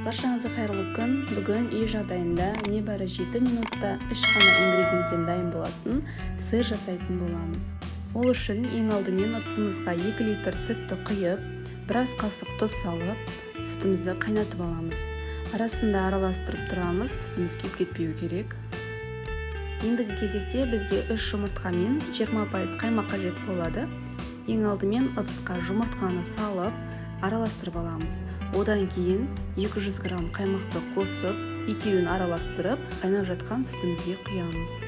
Баршаңызға қайырлы күн. Бүгін үй жағдайында небәрі 7 минутта үш қана ингредиенттен дайын болатын сыр жасайтын боламыз. Ол үшін ең алдымен ыдысымызға 2 литр сүтті құйып, біраз қасық тұз салып, сүтімізді қайнатып аламыз. Арасында араластырып тұрамыз, сүтіміз күйіп кетпеуі керек. Ендігі кезекте бізге 3 жұмыртқа мен 20% қаймақ қажет болады. Ең алдымен ыдысқа жұмыртқаны салып, араластырып аламыз. Одан кейін 200 грамм қаймақты қосып, екеуін араластырып, қайнап жатқан сүтімізге құямыз.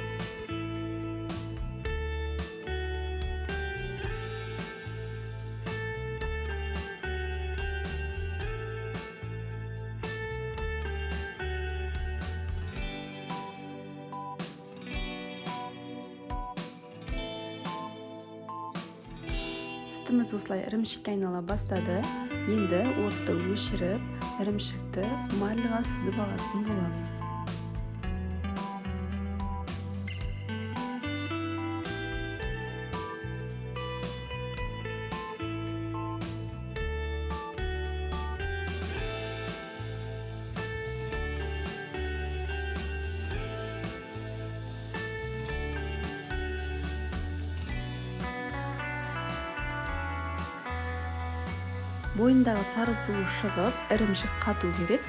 Сүтіміз осылай ірімшікке айнала бастады. Енді отты өшіріп, ірімшікті марлыға сүзіп алатын боламыз. Бойындағы сары суы шығып, ірімшік қату керек.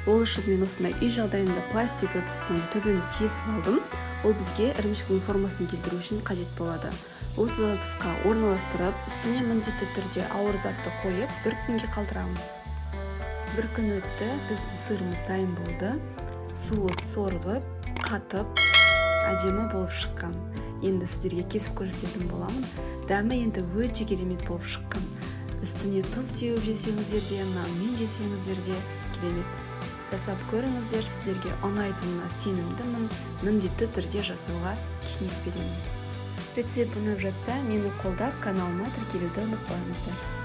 Ол үшін мен осындай үй жағдайында пластик ыдыстың түбін кесіп алдым. Ол бізге ірімшіктің формасын келтіру үшін қажет болады. Осы ыдысқа орналастырып, үстіне міндетті түрде ауыр затты қойып, бір күнге қалдырамыз. Бір күн өтті, біздің сырымыз дайын болды. Суы сорғып, қатып, әдемі болып шыққан. Енді сіздерге кесіп көрсететін боламын. Дәмі енді өте керемет болып шыққан. Үстіне тұз сеуіп жесеңіздер де, нанмен жесеңіздер де керемет. Жасап көріңіздер, сіздерге ұнайтынына сенімдімін. Міндетті түрде жасауға кеңес беремін. Рецепт ұнап жатса, мені қолдап, каналыма тіркелуді ұмытпаңыздар.